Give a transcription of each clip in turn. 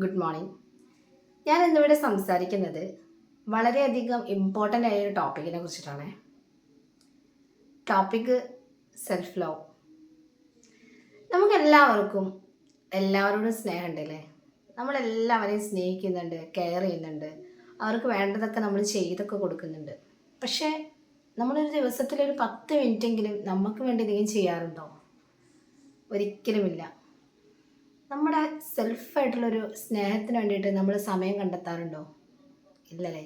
Good morning. ഞാൻ ഇന്നിവിടെ സംസാരിക്കുന്നത് വളരെയധികം ഇമ്പോർട്ടൻ്റ് ആയ ഒരു ടോപ്പിക്കിനെ കുറിച്ചിട്ടാണ്. Topic self love. നമുക്കെല്ലാവർക്കും എല്ലാവരോടും സ്നേഹമുണ്ടല്ലേ? നമ്മളെല്ലാവരെയും സ്നേഹിക്കുന്നുണ്ട്, കെയർ ചെയ്യുന്നുണ്ട്, അവർക്ക് വേണ്ടതൊക്കെ നമ്മൾ ചെയ്തൊക്കെ കൊടുക്കുന്നുണ്ട്. പക്ഷേ നമ്മളൊരു ദിവസത്തിലൊരു 10 മിനിറ്റെങ്കിലും നമുക്ക് വേണ്ടി എന്തെങ്കിലും ചെയ്യാറുണ്ടോ? ഒരിക്കലുമില്ല. നമ്മുടെ സെൽഫായിട്ടുള്ളൊരു സ്നേഹത്തിന് വേണ്ടിയിട്ട് നമ്മൾ സമയം കണ്ടെത്താറുണ്ടോ? ഇല്ലല്ലേ.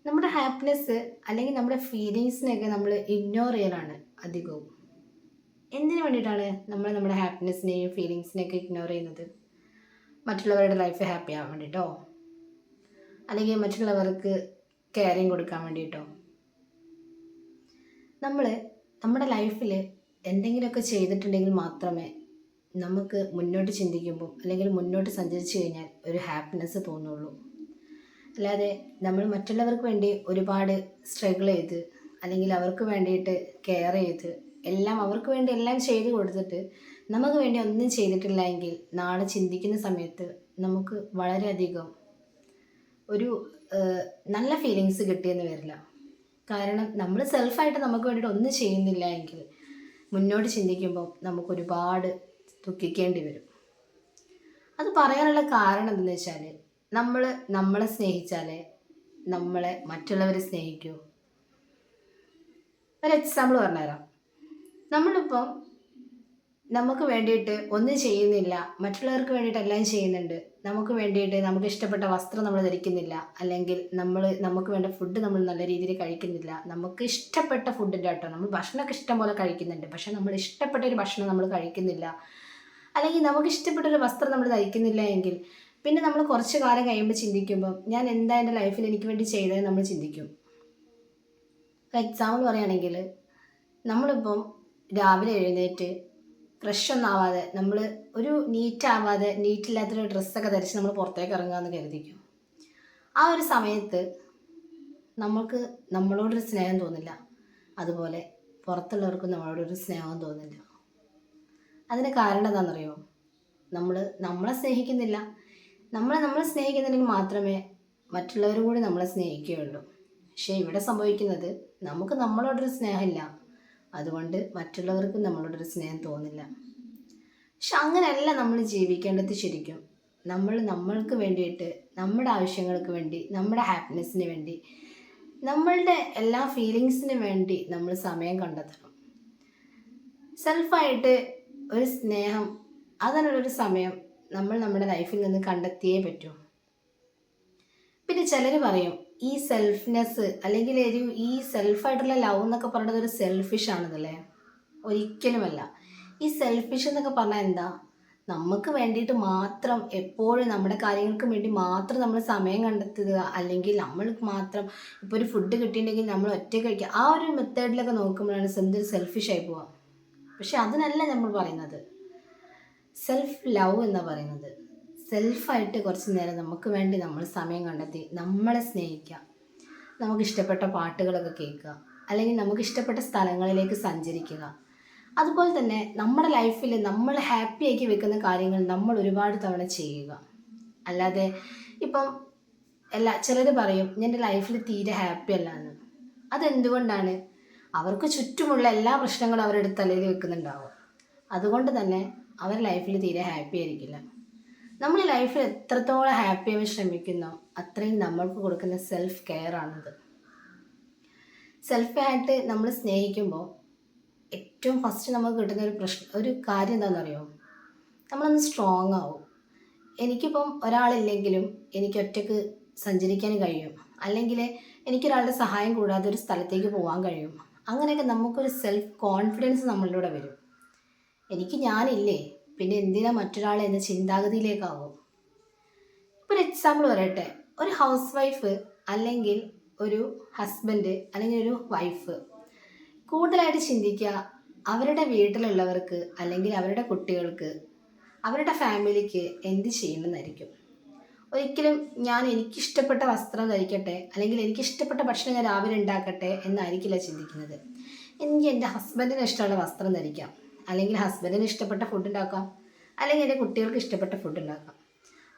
നമ്മുടെ ഹാപ്പിനെസ് അല്ലെങ്കിൽ നമ്മുടെ ഫീലിങ്സിനെയൊക്കെ നമ്മൾ ഇഗ്നോർ ചെയ്യലാണ് അധികവും. എന്തിനു വേണ്ടിയിട്ടാണ് നമ്മൾ നമ്മുടെ ഹാപ്പിനെസ്സിനെയും ഫീലിങ്സിനെയൊക്കെ ഇഗ്നോർ ചെയ്യുന്നത്? മറ്റുള്ളവരുടെ ലൈഫ് ഹാപ്പി ആവാൻ വേണ്ടിയിട്ടോ, അല്ലെങ്കിൽ മറ്റുള്ളവർക്ക് കെയറിങ് കൊടുക്കാൻ വേണ്ടിയിട്ടോ? നമ്മൾ നമ്മുടെ ലൈഫിൽ എന്തെങ്കിലുമൊക്കെ ചെയ്തിട്ടുണ്ടെങ്കിൽ മാത്രമേ നമുക്ക് മുന്നോട്ട് ചിന്തിക്കുമ്പോൾ അല്ലെങ്കിൽ മുന്നോട്ട് സഞ്ചരിച്ചു കഴിഞ്ഞാൽ ഒരു ഹാപ്പിനെസ് തോന്നുള്ളൂ. അല്ലാതെ നമ്മൾ മറ്റുള്ളവർക്ക് വേണ്ടി ഒരുപാട് സ്ട്രഗിൾ ചെയ്ത് അല്ലെങ്കിൽ അവർക്ക് വേണ്ടിയിട്ട് കെയർ ചെയ്ത് എല്ലാം അവർക്ക് വേണ്ടി എല്ലാം ചെയ്ത് കൊടുത്തിട്ട് നമുക്ക് വേണ്ടി ഒന്നും ചെയ്തിട്ടില്ല എങ്കിൽ നാളെ ചിന്തിക്കുന്ന സമയത്ത് നമുക്ക് വളരെയധികം ഒരു നല്ല ഫീലിങ്സ് കിട്ടിയെന്ന് വരില്ല. കാരണം നമ്മൾ സെൽഫായിട്ട് നമുക്ക് വേണ്ടിയിട്ട് ഒന്നും ചെയ്യുന്നില്ല എങ്കിൽ മുന്നോട്ട് ചിന്തിക്കുമ്പോൾ നമുക്ക് ഒരുപാട് ദുഃഖിക്കേണ്ടി വരും. അത് പറയാനുള്ള കാരണം എന്തെന്ന് വെച്ചാൽ നമ്മളെ സ്നേഹിച്ചാലേ നമ്മളെ മറ്റുള്ളവർ സ്നേഹിക്കൂ. ഒരു എക്സാമ്പിൾ പറഞ്ഞുതരാം. നമ്മളിപ്പം നമുക്ക് വേണ്ടിയിട്ട് ഒന്നും ചെയ്യുന്നില്ല, മറ്റുള്ളവർക്ക് വേണ്ടിയിട്ട് എല്ലാം ചെയ്യുന്നുണ്ട്. നമുക്ക് വേണ്ടിയിട്ട് നമുക്ക് ഇഷ്ടപ്പെട്ട വസ്ത്രം നമ്മൾ ധരിക്കുന്നില്ല, അല്ലെങ്കിൽ നമുക്ക് വേണ്ട ഫുഡ് നമ്മൾ നല്ല രീതിയിൽ കഴിക്കുന്നില്ല. നമുക്ക് ഇഷ്ടപ്പെട്ട ഫുഡിൻ്റെ കേട്ടോ, നമ്മൾ ഭക്ഷണമൊക്കെ ഇഷ്ടം പോലെ കഴിക്കുന്നുണ്ട്, പക്ഷെ നമ്മൾ ഇഷ്ടപ്പെട്ട ഒരു ഭക്ഷണം നമ്മൾ കഴിക്കുന്നില്ല, അല്ലെങ്കിൽ നമുക്ക് ഇഷ്ടപ്പെട്ടൊരു വസ്ത്രം നമ്മൾ ധരിക്കുന്നില്ല എങ്കിൽ പിന്നെ നമ്മൾ കുറച്ച് കാലം കഴിയുമ്പോൾ ചിന്തിക്കുമ്പോൾ ഞാൻ എന്താ എൻ്റെ ലൈഫിൽ എനിക്ക് വേണ്ടി ചെയ്തതെന്ന് നമ്മൾ ചിന്തിക്കും. ഒരു എക്സാമ്പിൾ പറയുകയാണെങ്കിൽ, നമ്മളിപ്പം രാവിലെ എഴുന്നേറ്റ് ഫ്രഷൊന്നും ആവാതെ നമ്മൾ ഒരു നീറ്റില്ലാത്തൊരു ഡ്രസ്സൊക്കെ ധരിച്ച് നമ്മൾ പുറത്തേക്ക് ഇറങ്ങുകയെന്ന് കരുതിക്കും. ആ ഒരു സമയത്ത് നമുക്ക് നമ്മളോടൊരു സ്നേഹം തോന്നില്ല, അതുപോലെ പുറത്തുള്ളവർക്കും നമ്മളോടൊരു സ്നേഹം തോന്നില്ല. അതിന് കാരണം എന്താണെന്നറിയോ? നമ്മളെ സ്നേഹിക്കുന്നില്ല. നമ്മളെ സ്നേഹിക്കുന്നുണ്ടെങ്കിൽ മാത്രമേ മറ്റുള്ളവരും കൂടി നമ്മളെ സ്നേഹിക്കുകയുള്ളൂ. പക്ഷേ ഇവിടെ സംഭവിക്കുന്നത് നമുക്ക് നമ്മളോടൊരു സ്നേഹമില്ല, അതുകൊണ്ട് മറ്റുള്ളവർക്കും നമ്മളോടൊരു സ്നേഹം തോന്നില്ല. പക്ഷെ അങ്ങനെയല്ല നമ്മൾ ജീവിക്കേണ്ടത്. ശരിക്കും നമ്മൾക്ക് വേണ്ടിയിട്ട്, നമ്മുടെ ആവശ്യങ്ങൾക്ക് വേണ്ടി, നമ്മുടെ ഹാപ്പിനെസ്സിന് വേണ്ടി, നമ്മളുടെ എല്ലാ ഫീലിങ്സിന് വേണ്ടി നമ്മൾ സമയം കണ്ടെത്തണം. സെൽഫായിട്ട് ഒരു സ്നേഹം, അതിനുള്ളൊരു സമയം നമ്മുടെ ലൈഫിൽ നിന്ന് കണ്ടെത്തിയേ പറ്റൂ. പിന്നെ ചിലർ പറയും ഈ സെൽഫ്നെസ് അല്ലെങ്കിൽ ഈ സെൽഫായിട്ടുള്ള ലവ് എന്നൊക്കെ പറയുന്നത് ഒരു സെൽഫിഷ് ആണെന്നല്ലേ? ഒരിക്കലുമല്ല. ഈ സെൽഫിഷ് എന്നൊക്കെ പറഞ്ഞാൽ എന്താ? നമുക്ക് വേണ്ടിയിട്ട് മാത്രം, എപ്പോഴും നമ്മുടെ കാര്യങ്ങൾക്ക് വേണ്ടി മാത്രം നമ്മൾ സമയം കണ്ടെത്തുക, അല്ലെങ്കിൽ നമ്മൾക്ക് മാത്രം ഇപ്പോൾ ഒരു ഫുഡ് കിട്ടിയിട്ടുണ്ടെങ്കിൽ നമ്മൾ ഒറ്റയ്ക്ക് കഴിക്കുക, ആ ഒരു മെത്തേഡിലൊക്കെ നോക്കുമ്പോഴാണ് എന്തൊരു സെൽഫിഷ് ആയി പോവുക. പക്ഷെ അതിനല്ല നമ്മൾ പറയുന്നത്. സെൽഫ് ലവ് എന്ന് പറയുന്നത് സെൽഫായിട്ട് കുറച്ച് നേരം നമുക്ക് വേണ്ടി നമ്മൾ സമയം കണ്ടെത്തി നമ്മളെ സ്നേഹിക്കുക, നമുക്കിഷ്ടപ്പെട്ട പാട്ടുകളൊക്കെ കേൾക്കുക, അല്ലെങ്കിൽ നമുക്കിഷ്ടപ്പെട്ട സ്ഥലങ്ങളിലേക്ക് സഞ്ചരിക്കുക. അതുപോലെ തന്നെ നമ്മുടെ ലൈഫിൽ നമ്മൾ ഹാപ്പി ആക്കി വെക്കുന്ന കാര്യങ്ങൾ നമ്മൾ ഒരുപാട് തവണ ചെയ്യുക. അല്ലാതെ ഇപ്പം ചിലർ പറയും എൻ്റെ ലൈഫിൽ തീരെ ഹാപ്പി അല്ല എന്ന്. അതെന്തുകൊണ്ടാണ്? അവർക്ക് ചുറ്റുമുള്ള എല്ലാ പ്രശ്നങ്ങളും അവരുടെ തലയിൽ വെക്കുന്നുണ്ടാവും. അതുകൊണ്ട് തന്നെ അവർ ലൈഫിൽ തീരെ ഹാപ്പി ആയിരിക്കില്ല. നമ്മൾ ലൈഫിൽ എത്രത്തോളം ഹാപ്പി ആവാൻ ശ്രമിക്കുന്നോ അത്രയും നമ്മൾക്ക് കൊടുക്കുന്ന സെൽഫ് കെയർ ആണത്. സെൽഫായിട്ട് നമ്മൾ സ്നേഹിക്കുമ്പോൾ ഏറ്റവും ഫസ്റ്റ് നമുക്ക് കിട്ടുന്ന ഒരു കാര്യം എന്താണെന്നറിയോ? നമ്മളൊന്ന് സ്ട്രോങ് ആവും. എനിക്കിപ്പം ഒരാളില്ലെങ്കിലും എനിക്ക് ഒറ്റയ്ക്ക് സഞ്ചരിക്കാൻ കഴിയും, അല്ലെങ്കിൽ എനിക്കൊരാളുടെ സഹായം കൂടാതെ ഒരു സ്ഥലത്തേക്ക് പോകാൻ കഴിയും. അങ്ങനെയൊക്കെ നമുക്കൊരു സെൽഫ് കോൺഫിഡൻസ് നമ്മളിലൂടെ വരും. എനിക്ക് ഞാനില്ലേ, പിന്നെ എന്തിനാ മറ്റൊരാൾ എന്ന ചിന്താഗതിയിലേക്കാവും. ഇപ്പോൾ ഒരു എക്സാമ്പിൾ പറയട്ടെ. ഒരു ഹൗസ് വൈഫ് അല്ലെങ്കിൽ ഒരു ഹസ്ബൻഡ് അല്ലെങ്കിൽ ഒരു വൈഫ് കൂടുതലായിട്ട് ചിന്തിക്കുക അവരുടെ വീട്ടിലുള്ളവർക്ക് അല്ലെങ്കിൽ അവരുടെ കുട്ടികൾക്ക്, അവരുടെ ഫാമിലിക്ക് എന്ത് ചെയ്യണമെന്നായിരിക്കും. ഒരിക്കലും എനിക്കിഷ്ടപ്പെട്ട വസ്ത്രം ധരിക്കട്ടെ, അല്ലെങ്കിൽ എനിക്കിഷ്ടപ്പെട്ട ഭക്ഷണം ഞാൻ രാവിലെ ഉണ്ടാക്കട്ടെ എന്നായിരിക്കില്ല ചിന്തിക്കുന്നത്. എനിക്ക് എൻ്റെ ഹസ്ബൻഡിന് ഇഷ്ടമുള്ള വസ്ത്രം ധരിക്കാം, അല്ലെങ്കിൽ ഹസ്ബൻഡിന് ഇഷ്ടപ്പെട്ട ഫുഡ് ഉണ്ടാക്കാം, അല്ലെങ്കിൽ എൻ്റെ കുട്ടികൾക്ക് ഇഷ്ടപ്പെട്ട ഫുഡ് ഉണ്ടാക്കാം.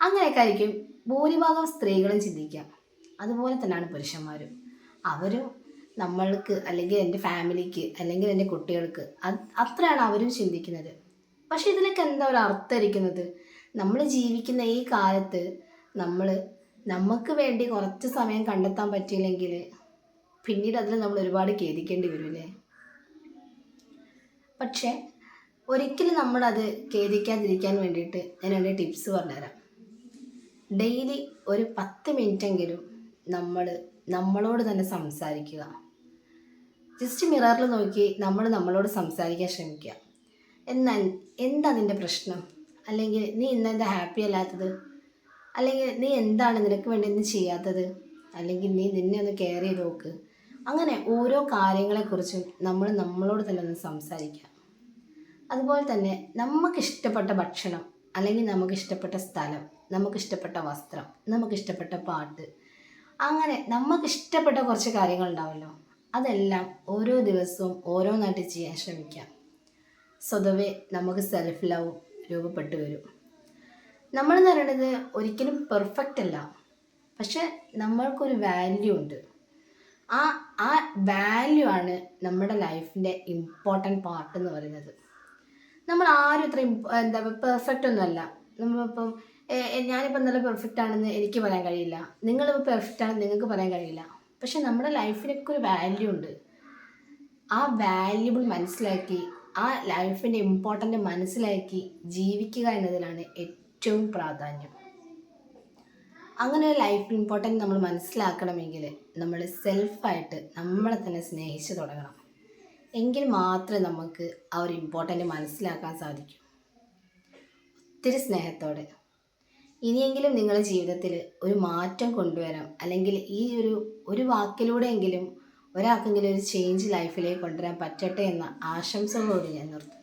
അങ്ങനെയൊക്കെ ആയിരിക്കും ഭൂരിഭാഗം സ്ത്രീകളും ചിന്തിക്കുക. അതുപോലെ തന്നെയാണ് പുരുഷന്മാരും. അവരും നമ്മൾക്ക് അല്ലെങ്കിൽ എൻ്റെ ഫാമിലിക്ക് അല്ലെങ്കിൽ എൻ്റെ കുട്ടികൾക്ക് അത്രയാണ് അവരും ചിന്തിക്കുന്നത്. പക്ഷെ ഇതിനൊക്കെ എന്താ ഒരു അർത്ഥം ഇരിക്കുന്നത്? നമ്മൾ ജീവിക്കുന്ന ഈ കാലത്ത് നമ്മൾ നമുക്ക് വേണ്ടി കുറച്ച് സമയം കണ്ടെത്താൻ പറ്റിയില്ലെങ്കിൽ പിന്നീട് അതിൽ നമ്മൾ ഒരുപാട് ഖേദിക്കേണ്ടി വരില്ലേ? പക്ഷേ ഒരിക്കലും നമ്മളത് ഖേദിക്കാതിരിക്കാൻ വേണ്ടിയിട്ട് ഞാൻ എൻ്റെ ടിപ്സ് പറഞ്ഞുതരാം. ഡെയിലി ഒരു 10 മിനിറ്റെങ്കിലും നമ്മളോട് തന്നെ സംസാരിക്കുക. ജസ്റ്റ് മിററിൽ നോക്കി നമ്മളോട് സംസാരിക്കാൻ ശ്രമിക്കുക. എന്താ നിൻ്റെ പ്രശ്നം? അല്ലെങ്കിൽ നീ ഇന്നെന്താ ഹാപ്പി അല്ലാത്തത്? അല്ലെങ്കിൽ നീ എന്താണ് നിനക്ക് വേണ്ടി ഇന്ന് ചെയ്യാത്തത്? അല്ലെങ്കിൽ നീ നിന്നെ ഒന്ന് കെയർ ചെയ്ത് നോക്ക്. അങ്ങനെ ഓരോ കാര്യങ്ങളെക്കുറിച്ചും നമ്മളോട് തന്നെ ഒന്ന് സംസാരിക്കുക. അതുപോലെ തന്നെ നമുക്കിഷ്ടപ്പെട്ട ഭക്ഷണം, അല്ലെങ്കിൽ നമുക്കിഷ്ടപ്പെട്ട സ്ഥലം, നമുക്കിഷ്ടപ്പെട്ട വസ്ത്രം, നമുക്കിഷ്ടപ്പെട്ട പാട്ട്, അങ്ങനെ നമുക്കിഷ്ടപ്പെട്ട കുറച്ച് കാര്യങ്ങളുണ്ടാവുമല്ലോ, അതെല്ലാം ഓരോ ദിവസവും ഓരോന്നായിട്ട് ചെയ്യാൻ ശ്രമിക്കാം. സ്വതവേ നമുക്ക് സെൽഫ് ലവ് രൂപപ്പെട്ടു വരും. നമ്മളെന്ന് പറയുന്നത് ഒരിക്കലും പെർഫെക്റ്റ് അല്ല, പക്ഷെ നമ്മൾക്കൊരു വാല്യൂ ഉണ്ട്. ആ വാല്യൂ ആണ് നമ്മുടെ ലൈഫിൻ്റെ ഇമ്പോർട്ടൻറ്റ് പാർട്ട് എന്ന് പറയുന്നത്. നമ്മൾ ആരും ഇത്ര പെർഫെക്റ്റ് ഒന്നുമല്ല. നമ്മളിപ്പം ഞാനിപ്പോൾ നല്ല പെർഫെക്റ്റ് ആണെന്ന് എനിക്ക് പറയാൻ കഴിയില്ല, നിങ്ങളിപ്പോൾ പെർഫെക്റ്റ് ആണെന്ന് നിങ്ങൾക്ക് പറയാൻ കഴിയില്ല. പക്ഷെ നമ്മുടെ ലൈഫിനൊക്കെ ഒരു വാല്യൂ ഉണ്ട്. ആ വാല്യൂബിൾ മനസ്സിലാക്കി, ആ ലൈഫിൻ്റെ ഇമ്പോർട്ടൻ്റ് മനസ്സിലാക്കി ജീവിക്കുക എന്നതിലാണ് ഏറ്റവും പ്രാധാന്യം. അങ്ങനെ ഒരു ലൈഫ് ഇമ്പോർട്ടൻറ്റ് നമ്മൾ മനസ്സിലാക്കണമെങ്കിൽ നമ്മൾ സെൽഫായിട്ട് നമ്മളെ തന്നെ സ്നേഹിച്ച് തുടങ്ങണം. എങ്കിൽ മാത്രമേ നമുക്ക് ആ ഒരു ഇമ്പോർട്ടൻ്റ് മനസ്സിലാക്കാൻ സാധിക്കൂ. ഒത്തിരി സ്നേഹത്തോടെ ഇനിയെങ്കിലും നിങ്ങളുടെ ജീവിതത്തിൽ ഒരു മാറ്റം കൊണ്ടുവരാം, അല്ലെങ്കിൽ ഈ ഒരു വാക്കിലൂടെയെങ്കിലും ഒരാൾക്കെങ്കിലും ഒരു ചേഞ്ച് ലൈഫിലേക്ക് കൊണ്ടുവരാൻ പറ്റട്ടെ എന്ന ആശംസകളോട് ഞാൻ നിർത്തുന്നു.